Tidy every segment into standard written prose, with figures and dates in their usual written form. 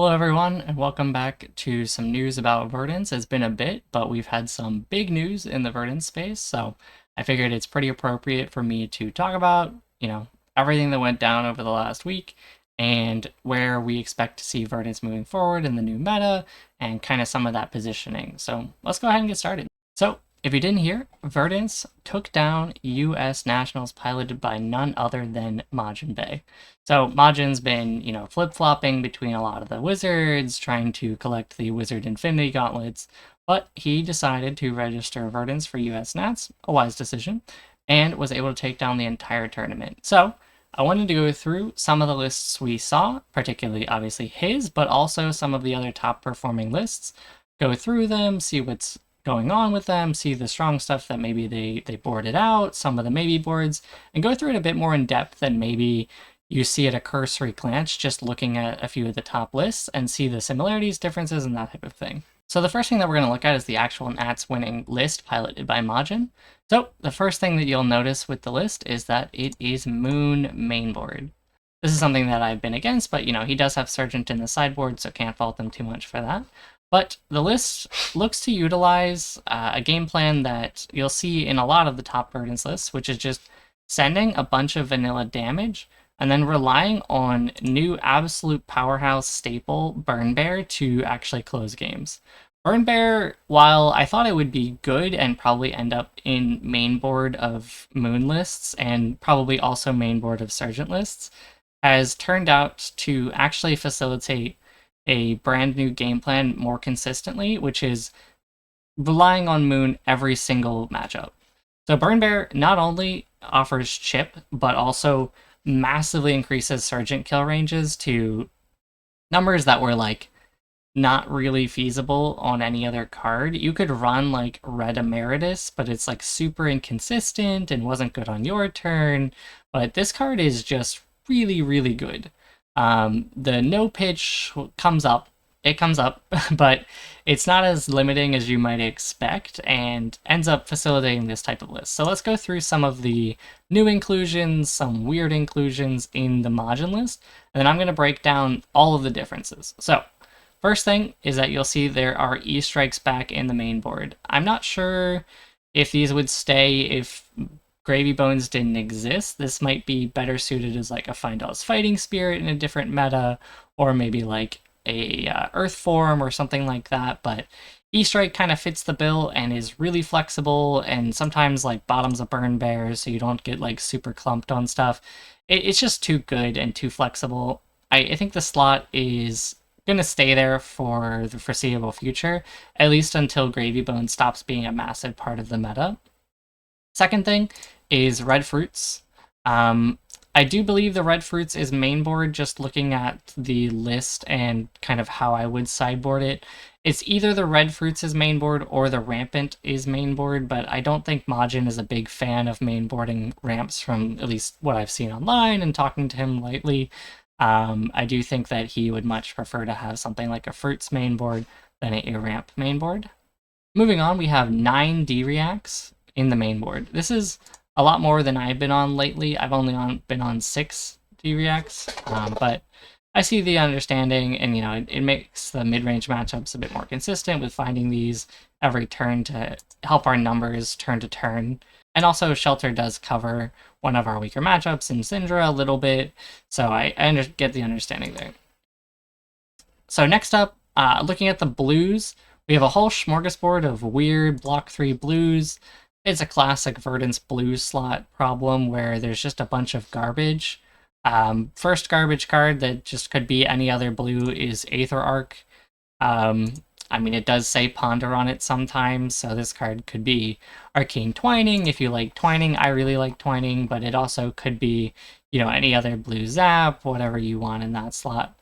Hello everyone, and welcome back to some news about Verdance. It's been a bit, but we've had some big news in the Verdance space, so I figured it's pretty appropriate for me to talk about, everything that went down over the last week and where we expect to see Verdance moving forward in the new meta and kind of some of that positioning. So let's go ahead and get started. So if you didn't hear, Verdance took down US Nationals piloted by none other than Majin Bay. So Majin's been, flip-flopping between a lot of the wizards, trying to collect the Wizard Infinity Gauntlets, but he decided to register Verdance for US Nats, a wise decision, and was able to take down the entire tournament. So I wanted to go through some of the lists we saw, particularly obviously his, but also some of the other top performing lists, go through them, see what's going on with them, see the strong stuff that maybe they boarded out, some of the maybe boards, and go through it a bit more in depth than maybe you see at a cursory glance just looking at a few of the top lists and see the similarities, differences, and that type of thing. So the first thing that we're going to look at is the actual Nats winning list piloted by Majin. So the first thing that you'll notice with the list is that it is Moon mainboard. This is something that I've been against, but he does have Sergeant in the sideboard, so can't fault them too much for that. But the list looks to utilize a game plan that you'll see in a lot of the top Verdance lists, which is just sending a bunch of vanilla damage and then relying on new absolute powerhouse staple Burn Bear to actually close games. Burn Bear, while I thought it would be good and probably end up in main board of Moon lists and probably also main board of Sergeant lists, has turned out to actually facilitate a brand new game plan more consistently, which is relying on Moon every single matchup. So Burn Bear not only offers chip, but also massively increases Sergeant kill ranges to numbers that were like not really feasible on any other card. You could run like Red Emeritus, but it's like super inconsistent and wasn't good on your turn. But this card is just really, really good. The no pitch comes up, it comes up, but it's not as limiting as you might expect and ends up facilitating this type of list. So let's go through some of the new inclusions, some weird inclusions in the Majin list, and then I'm going to break down all of the differences. So first thing is that you'll see there are E-strikes back in the main board. I'm not sure if these would stay if Gravy Bones didn't exist. This might be better suited as like a Findall's Fighting Spirit in a different meta, or maybe like a Earth form or something like that, but E-Strike kind of fits the bill and is really flexible and sometimes like bottoms a Burn Bear so you don't get like super clumped on stuff. It's just too good and too flexible. I think the slot is going to stay there for the foreseeable future, at least until Gravy Bone stops being a massive part of the meta. Second thing is Red Fruits. I do believe the Red Fruits is mainboard, just looking at the list and kind of how I would sideboard it. It's either the Red Fruits is mainboard or the Rampant is mainboard, but I don't think Majin is a big fan of mainboarding ramps from at least what I've seen online and talking to him lately. I do think that he would much prefer to have something like a Fruits mainboard than a ramp mainboard. Moving on, we have 9 D-Reacts in the mainboard. This is a lot more than I've been on lately. I've only been on 6 D-Reacts, but I see the understanding, and it makes the mid-range matchups a bit more consistent with finding these every turn to help our numbers turn to turn. And also, Shelter does cover one of our weaker matchups in Syndra a little bit, so I get the understanding there. So next up, looking at the blues, we have a whole smorgasbord of weird block 3 blues. It's a classic Verdance blues slot problem where there's just a bunch of garbage. First garbage card that just could be any other blue is Aether Arc. I mean, it does say Ponder on it sometimes, so this card could be Arcane Twining if you like Twining. I really like Twining, but it also could be, any other blue zap, whatever you want in that slot.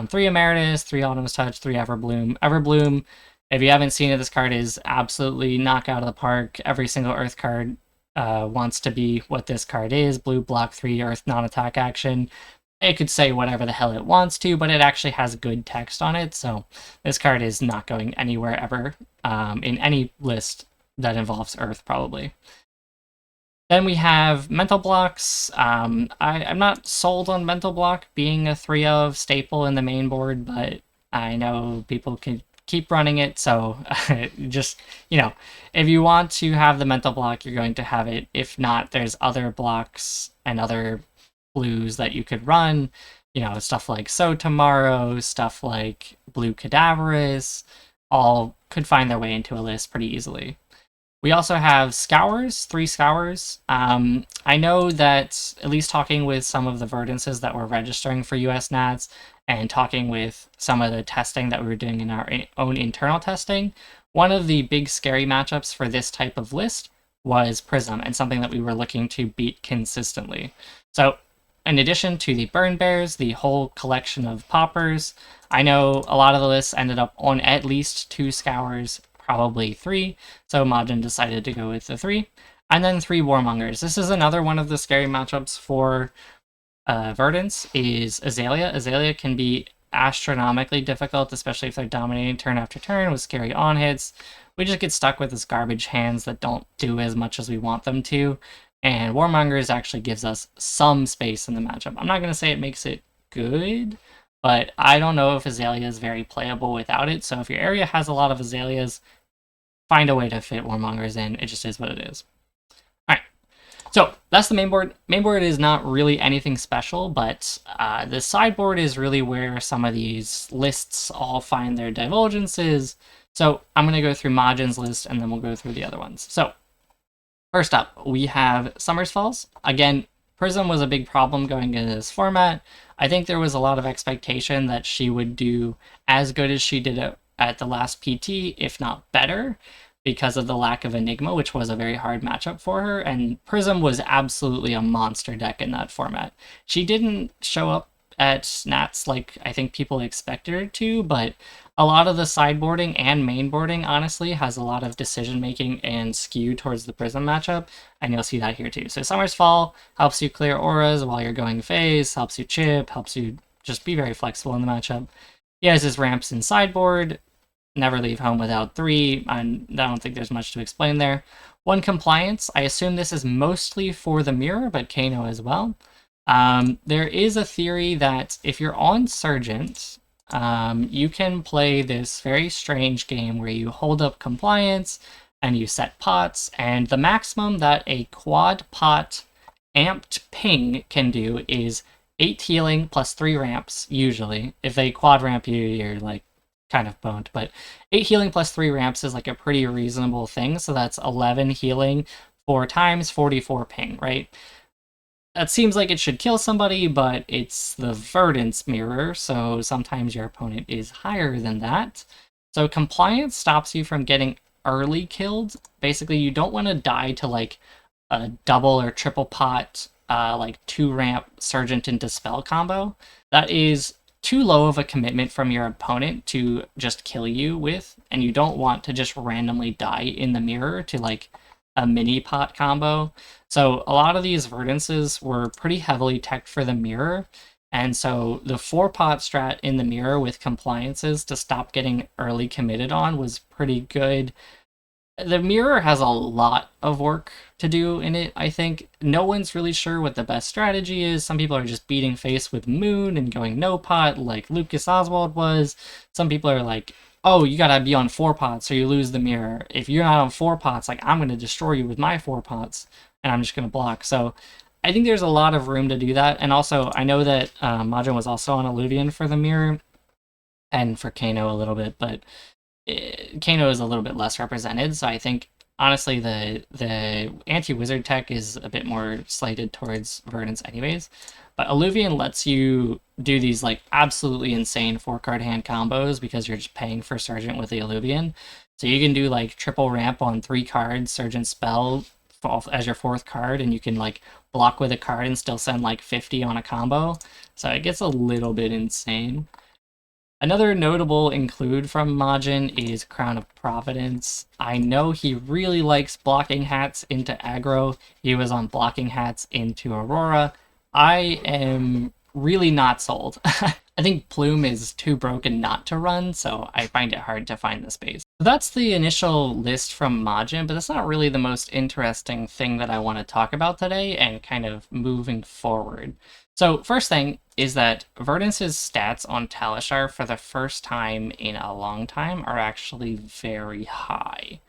3 Emeritus, 3 Autumn's Touch, 3 Everbloom. Everbloom, if you haven't seen it, this card is absolutely knock out of the park. Every single Earth card wants to be what this card is. Blue, block 3, Earth, non-attack action. It could say whatever the hell it wants to, but it actually has good text on it, so this card is not going anywhere ever in any list that involves Earth, probably. Then we have Mental Blocks. I'm not sold on Mental Block being a 3 of staple in the main board, but I know people can keep running it, so just, if you want to have the mental block, you're going to have it. If not, there's other blocks and other blues that you could run, stuff like So Tomorrow, stuff like Blue Cadaverous, all could find their way into a list pretty easily. We also have scours, 3 scours. I know that, at least talking with some of the verdances that were registering for US Nats and talking with some of the testing that we were doing in our own internal testing, one of the big scary matchups for this type of list was Prism, and something that we were looking to beat consistently. So, in addition to the Burn Bears, the whole collection of poppers, I know a lot of the lists ended up on at least 2 scours, probably 3, so Majin decided to go with the 3. And then 3 Warmongers. This is another one of the scary matchups for Verdance, is Azalea. Azalea can be astronomically difficult, especially if they're dominating turn after turn with scary on hits. We just get stuck with this garbage hands that don't do as much as we want them to, and Warmongers actually gives us some space in the matchup. I'm not going to say it makes it good, but I don't know if Azalea is very playable without it, so if your area has a lot of Azaleas, find a way to fit Warmongers in. It just is what it is. Alright, so that's the main board. Main board is not really anything special, but the sideboard is really where some of these lists all find their divergences. So I'm going to go through Majin's list, and then we'll go through the other ones. So first up, we have Summer's Falls. Again, Prism was a big problem going into this format. I think there was a lot of expectation that she would do as good as she did at the last PT, if not better, because of the lack of Enigma, which was a very hard matchup for her, and Prism was absolutely a monster deck in that format. She didn't show up at Nats like I think people expected her to, but a lot of the sideboarding and mainboarding, honestly, has a lot of decision-making and skew towards the Prism matchup, and you'll see that here too. So Summer's Fall helps you clear auras while you're going phase, helps you chip, helps you just be very flexible in the matchup. He has his ramps in sideboard, never leave home without 3, and I don't think there's much to explain there. 1 compliance, I assume this is mostly for the mirror, but Kano as well. There is a theory that if you're on Sergeant, you can play this very strange game where you hold up compliance and you set pots, and the maximum that a quad pot amped ping can do is 8 healing plus 3 ramps, usually. If they quad ramp you, you're like kind of boned, but 8 healing plus 3 ramps is like a pretty reasonable thing, so that's 11 healing 4 times 44 ping, right? That seems like it should kill somebody, but it's the Verdance mirror, so sometimes your opponent is higher than that. So compliance stops you from getting early killed. Basically, you don't want to die to like a double or triple pot, like 2 ramp Sergeant and Dispel combo. That is too low of a commitment from your opponent to just kill you with, and you don't want to just randomly die in the mirror to like a mini pot combo. So a lot of these Verdances were pretty heavily teched for the mirror, and so the 4-pot strat in the mirror with compliances to stop getting early committed on was pretty good. The mirror has a lot of work to do in it, I think. No one's really sure what the best strategy is. Some people are just beating face with Moon and going no pot like Lucas Oswald was. Some people are like, oh, you gotta be on 4 pots or you lose the mirror. If you're not on 4 pots, like I'm gonna destroy you with my 4 pots and I'm just gonna block. So I think there's a lot of room to do that. And also, I know that Majin was also on Illuvian for the mirror and for Kano a little bit, but Kano is a little bit less represented, so I think honestly the anti-wizard tech is a bit more slated towards Verdance anyways. But Illuvian lets you do these like absolutely insane 4-card hand combos because you're just paying for Sergeant with the Illuvian. So you can do like triple ramp on 3 cards, Sergeant spell as your 4th card, and you can like block with a card and still send like 50 on a combo. So it gets a little bit insane. Another notable include from Majin is Crown of Providence. I know he really likes blocking hats into aggro. He was on blocking hats into Aurora. I am really not sold. I think Plume is too broken not to run, so I find it hard to find the space. So that's the initial list from Majin, but that's not really the most interesting thing that I want to talk about today and kind of moving forward. So first thing is that Verdance's stats on Talishar for the first time in a long time are actually very high.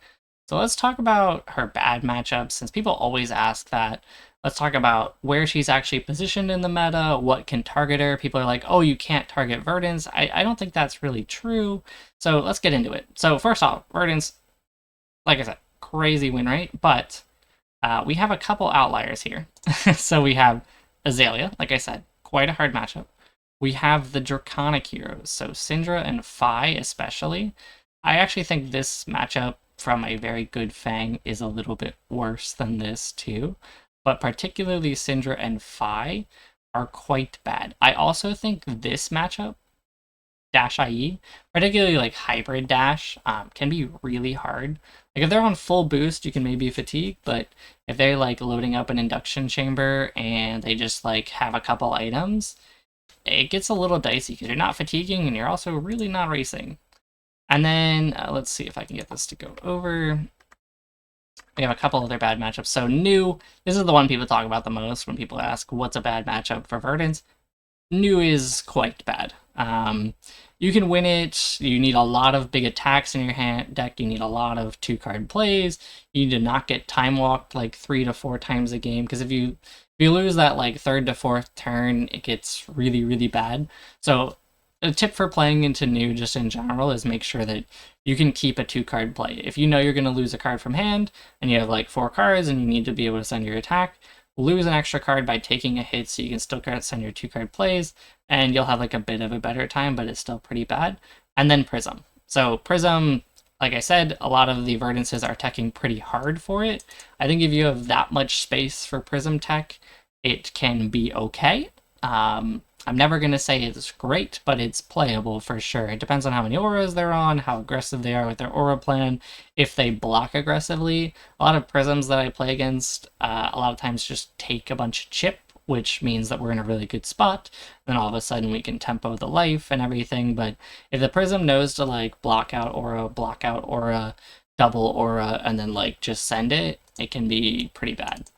So let's talk about her bad matchups, since people always ask that. Let's talk about where she's actually positioned in the meta, what can target her. People are like, oh, you can't target Verdance. I don't think that's really true. So let's get into it. So first off, Verdance, like I said, crazy win rate, but we have a couple outliers here. So we have Azalea, like I said, quite a hard matchup. We have the Draconic heroes, so Syndra and Fi especially. I actually think this matchup from a very good Fang is a little bit worse than this too, but particularly Syndra and Fi are quite bad. I also think this matchup, Dash IE, particularly like hybrid dash, can be really hard. Like if they're on full boost, you can maybe fatigue, but if they're like loading up an induction chamber and they just like have a couple items, it gets a little dicey because you're not fatiguing and you're also really not racing. And then let's see if I can get this to go over. We have a couple other bad matchups. So New, this is the one people talk about the most when people ask what's a bad matchup for Verdance. New is quite bad. You can win it. You need a lot of big attacks in your hand deck. You need a lot of 2-card plays. You need to not get time walked like 3 to 4 times a game, because if you lose that like 3rd to 4th turn, it gets really, really bad. So a tip for playing into New just in general is make sure that you can keep a 2-card play. If you know you're going to lose a card from hand and you have like 4 cards and you need to be able to send your attack, lose an extra card by taking a hit so you can still send your 2-card plays, and you'll have like a bit of a better time, but it's still pretty bad. And then Prism. So Prism, like I said, a lot of the Verdances are teching pretty hard for it. I think if you have that much space for Prism tech, it can be okay. I'm never going to say it's great, but it's playable for sure. It depends on how many auras they're on, how aggressive they are with their aura plan, if they block aggressively. A lot of Prisms that I play against, a lot of times just take a bunch of chip, which means that we're in a really good spot. Then all of a sudden we can tempo the life and everything. But if the Prism knows to like block out aura, double aura, and then like just send it, it can be pretty bad.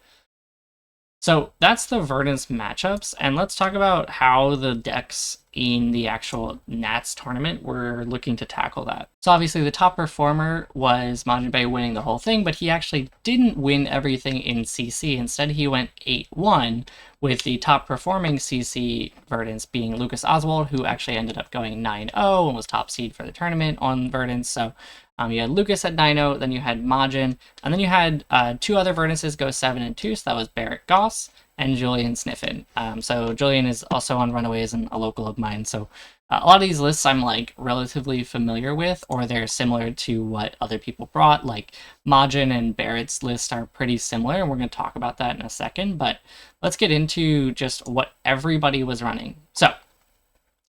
So that's the Verdance matchups, and let's talk about how the decks in the actual Nats tournament were looking to tackle that. So obviously the top performer was Majin winning the whole thing, but he actually didn't win everything in CC. Instead, he went 8-1, with the top performing CC Verdance being Lucas Oswald, who actually ended up going 9-0 and was top seed for the tournament on Verdance. So you had Lucas at 9-0, then you had Majin, and then you had 2 other Verdances go 7-2, so that was Barrett Goss and Julian Sniffin. So Julian is also on Runaways and a local of mine, so a lot of these lists I'm like relatively familiar with, or they're similar to what other people brought. Like Majin and Barrett's list are pretty similar, and we're going to talk about that in a second, but let's get into just what everybody was running. So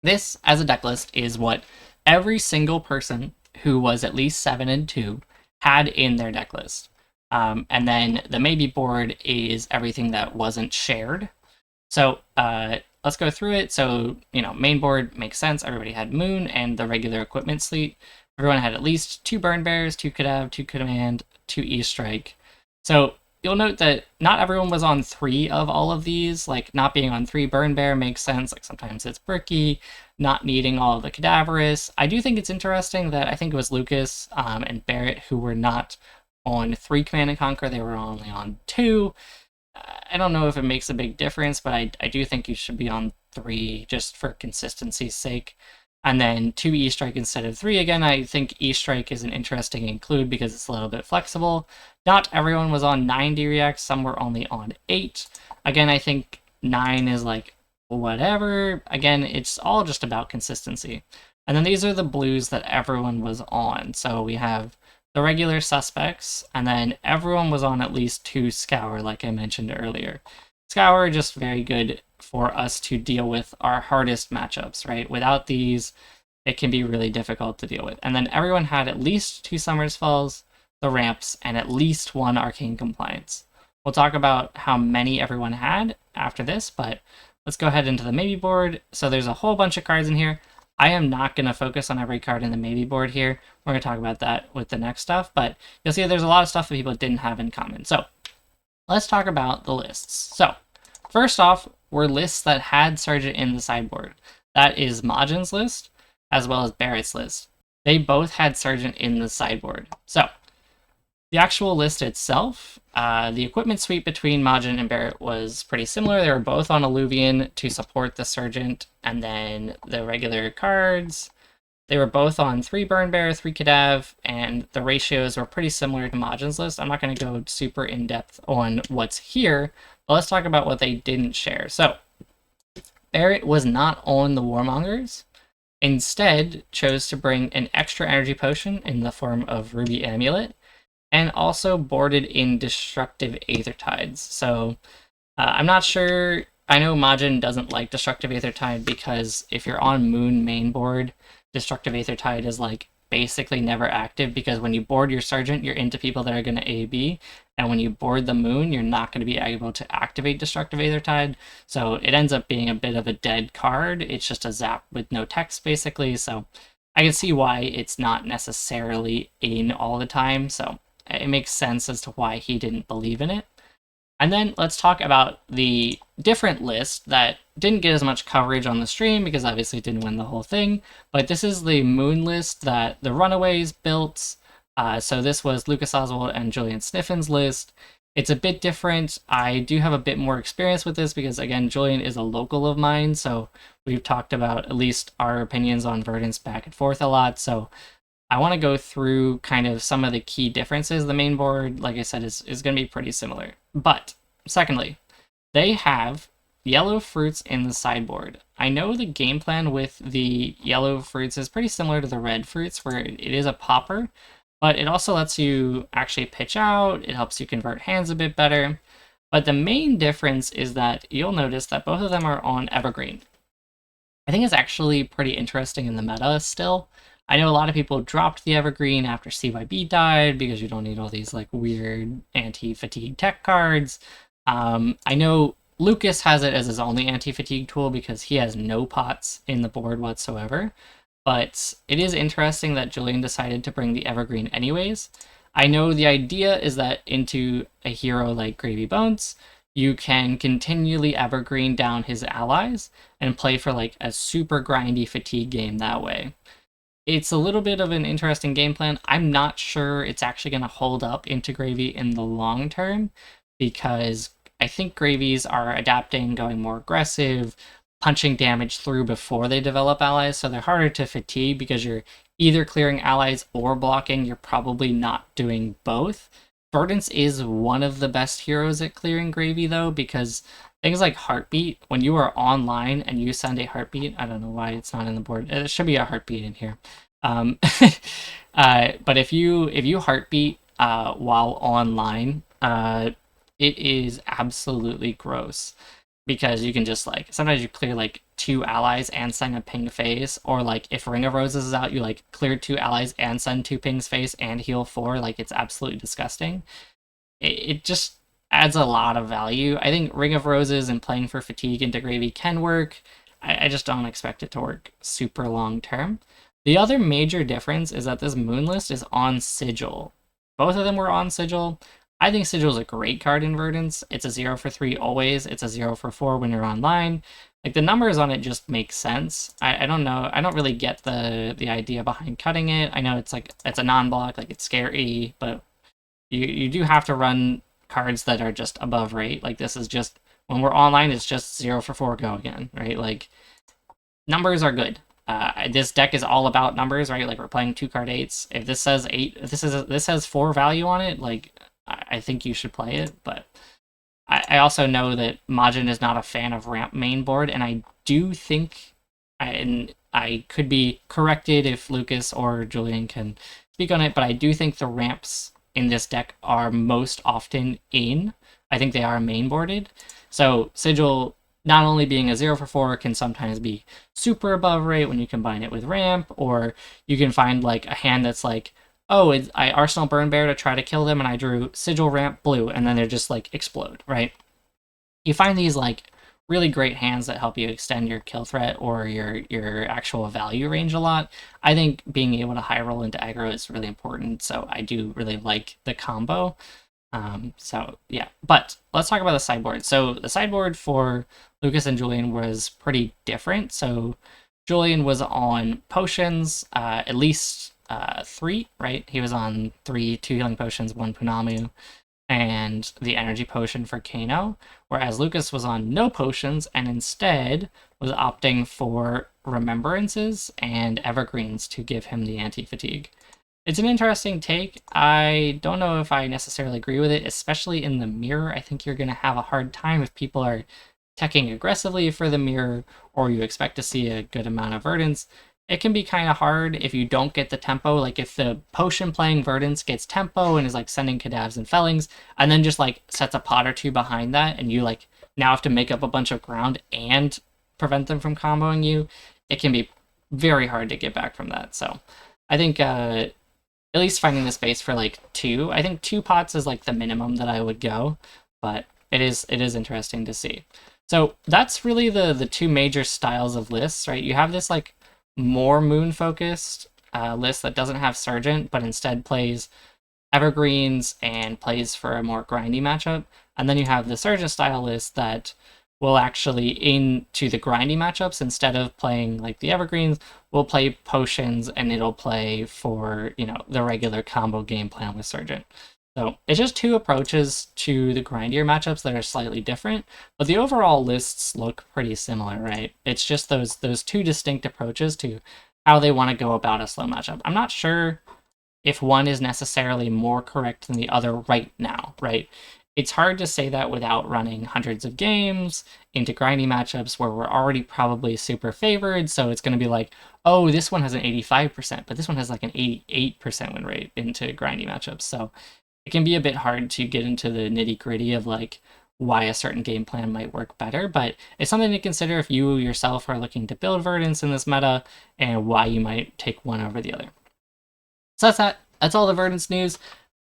this, as a deck list, is what every single person who was at least 7-2 had in their deck list. And then the maybe board is everything that wasn't shared. So let's go through it. So, main board makes sense. Everybody had Moon and the regular equipment slate. Everyone had at least 2 Burn Bears, 2 Cadav, 2 Command, 2 E-Strike. So you'll note that not everyone was on 3 of all of these. Like, not being on 3 Burn Bear makes sense. Like, sometimes it's Bricky, not needing all of the Cadaverous. I do think it's interesting that I think it was Lucas and Barrett who were not on 3 Command and Conquer. They were only on 2. I don't know if it makes a big difference, but I do think you should be on 3 just for consistency's sake. And then 2 E-Strike instead of 3. Again, I think E-Strike is an interesting include because it's a little bit flexible. Not everyone was on 9 D-Reacts, some were only on 8. Again, I think 9 is like, whatever. Again, it's all just about consistency. And then these are the blues that everyone was on. So we have the regular suspects, and then everyone was on at least 2 Scour, like I mentioned earlier. Scour are just very good for us to deal with our hardest matchups, right? Without these, it can be really difficult to deal with. And then everyone had at least 2 Summer Spells, the ramps, and at least 1 Arcane Compliance. We'll talk about how many everyone had after this, but let's go ahead into the maybe board. So there's a whole bunch of cards in here. I am not going to focus on every card in the maybe board here. We're going to talk about that with the next stuff, but you'll see there's a lot of stuff that people didn't have in common. So let's talk about the lists. So first off, were lists that had Sergeant in the sideboard. That is Majin's list, as well as Barrett's list. They both had Sergeant in the sideboard. So, the actual list itself, the equipment suite between Majin and Barrett was pretty similar. They were both on Alluvion to support the Sergeant, and then the regular cards. They were both on 3 Burn Bear, 3 Cadav, and the ratios were pretty similar to Majin's list. I'm not going to go super in depth on what's here, but let's talk about what they didn't share. So, Barrett was not on the Warmongers, instead chose to bring an extra energy potion in the form of Ruby Amulet, and also boarded in Destructive Aether Tides. So I'm not sure. I know Majin doesn't like Destructive Aether Tide because if you're on Moon main board, Destructive Aether Tide is like basically never active because when you board your Sergeant, you're into people that are going to AB, and when you board the Moon, you're not going to be able to activate Destructive Aether Tide. So it ends up being a bit of a dead card. It's just a zap with no text basically. So I can see why it's not necessarily in all the time. So it makes sense as to why he didn't believe in it. And then let's talk about the different list that didn't get as much coverage on the stream because obviously it didn't win the whole thing. But this is the Moon list that the Runaways built. So this was Lucas Oswald and Julian Sniffin's list. It's a bit different. I do have a bit more experience with this because, again, Julian is a local of mine. So we've talked about at least our opinions on Verdance back and forth a lot. So I want to go through kind of some of the key differences. The main board, like I said, is going to be pretty similar. But, secondly, they have yellow fruits in the sideboard. I know the game plan with the yellow fruits is pretty similar to the red fruits, where it is a popper, but it also lets you actually pitch out, it helps you convert hands a bit better. But the main difference is that you'll notice that both of them are on Evergreen. I think it's actually pretty interesting in the meta still. I know a lot of people dropped the Evergreen after CYB died because you don't need all these like weird anti-fatigue tech cards. I know Lucas has it as his only anti-fatigue tool because he has no pots in the board whatsoever. But it is interesting that Julian decided to bring the Evergreen anyways. I know the idea is that into a hero like Gravy Bones, you can continually Evergreen down his allies and play for like a super grindy fatigue game that way. It's a little bit of an interesting game plan. I'm not sure it's actually going to hold up into Gravy in the long term because I think Gravies are adapting, going more aggressive, punching damage through before they develop allies, so they're harder to fatigue because you're either clearing allies or blocking. You're probably not doing both. Verdance is one of the best heroes at clearing Gravy, though, because things like Heartbeat, when you are online and you send a Heartbeat, I don't know why it's not in the board. There should be a Heartbeat in here. But if you Heartbeat while online, it is absolutely gross because you can just like sometimes you clear like 2 allies and send a ping phase, or like if Ring of Roses is out, you like clear 2 allies and send 2 pings phase and heal 4. Like it's absolutely disgusting. It just adds a lot of value. I think Ring of Roses and playing for fatigue into Gravy can work. I just don't expect it to work super long term. The other major difference is that this Moon list is on Sigil. Both of them were on Sigil. I think Sigil is a great card in Verdance. It's a 0 for 3 always. It's a 0 for 4 when you're online. Like the numbers on it just make sense. I don't know. I don't really get the idea behind cutting it. I know it's like it's a non-block, like it's scary, but you do have to run cards that are just above rate. Like this is just when we're online, it's just 0 for 4 go again, right? Like numbers are good. This deck is all about numbers, right? Like we're playing 2 card 8s. If this says 8, if this has 4 value on it, like I think you should play it. But I also know that Majin is not a fan of ramp main board, and I do think, and I could be corrected if Lucas or Julian can speak on it, but I do think the ramps in this deck are most often in. I think they are main boarded. So Sigil, not only being a 0 for 4, can sometimes be super above rate when you combine it with ramp, or you can find like a hand that's like, oh, I Arsenal Burn Bear to try to kill them, and I drew Sigil Ramp Blue, and then they're just like explode, right? You find these like really great hands that help you extend your kill threat or your actual value range a lot. I think being able to high roll into aggro is really important, so I do really like the combo. So yeah, but let's talk about the sideboard. So the sideboard for Lucas and Julian was pretty different. So Julian was on potions, at least three, right? He was on three, two healing potions, one Punamu, and the energy potion for Kano, whereas Lucas was on no potions and instead was opting for remembrances and evergreens to give him the anti-fatigue. It's an interesting take. I don't know if I necessarily agree with it, especially in the mirror. I think you're going to have a hard time if people are teching aggressively for the mirror or you expect to see a good amount of Verdance. It can be kind of hard if you don't get the tempo. Like if the potion playing Verdance gets tempo and is like sending Kadavs and Fellings, and then just like sets a pot or two behind that, and you like now have to make up a bunch of ground and prevent them from comboing you, it can be very hard to get back from that. So I think at least finding the space for like two. I think two pots is like the minimum that I would go, but it is interesting to see. So that's really the two major styles of lists, right? You have this like more moon focused list that doesn't have Sergeant, but instead plays evergreens and plays for a more grindy matchup. And then you have the Sergeant style list that will actually into the grindy matchups instead of playing like the evergreens, will play potions and it'll play for, the regular combo game plan with Sergeant. So it's just two approaches to the grindier matchups that are slightly different, but the overall lists look pretty similar, right? It's just those two distinct approaches to how they want to go about a slow matchup. I'm not sure if one is necessarily more correct than the other right now, right? It's hard to say that without running hundreds of games into grindy matchups where we're already probably super favored. So it's going to be like, oh, this one has an 85%, but this one has like an 88% win rate into grindy matchups. So it can be a bit hard to get into the nitty gritty of like why a certain game plan might work better, but it's something to consider if you yourself are looking to build Verdance in this meta and why you might take one over the other. So that's that. That's all the Verdance news.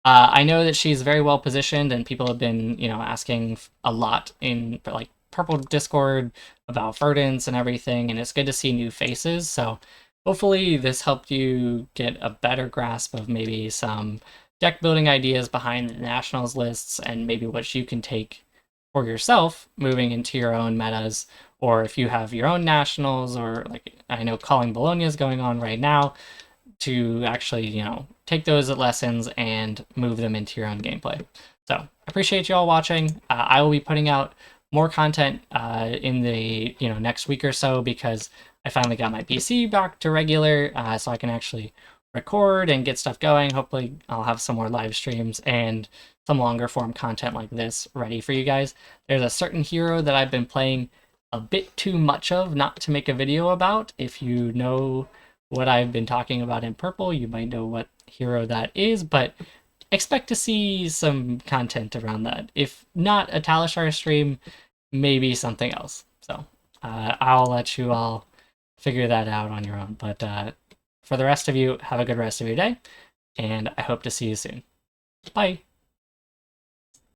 I know that she's very well positioned, and people have been, asking a lot in like Purple Discord about Verdance and everything, and it's good to see new faces. So hopefully this helped you get a better grasp of maybe some deck building ideas behind the nationals lists, and maybe what you can take for yourself moving into your own metas, or if you have your own nationals, or like I know Calling Bologna is going on right now, to actually, take those lessons and move them into your own gameplay. So I appreciate you all watching. I will be putting out more content in the next week or so because I finally got my PC back to regular, so I can actually record and get stuff going. Hopefully I'll have some more live streams and some longer form content like this ready for you guys. There's a certain hero that I've been playing a bit too much of not to make a video about. If you know what I've been talking about in purple, you might know what hero that is, but expect to see some content around that. If not a Talishar stream, maybe something else. So I'll let you all figure that out on your own. But for the rest of you, have a good rest of your day, and I hope to see you soon. Bye.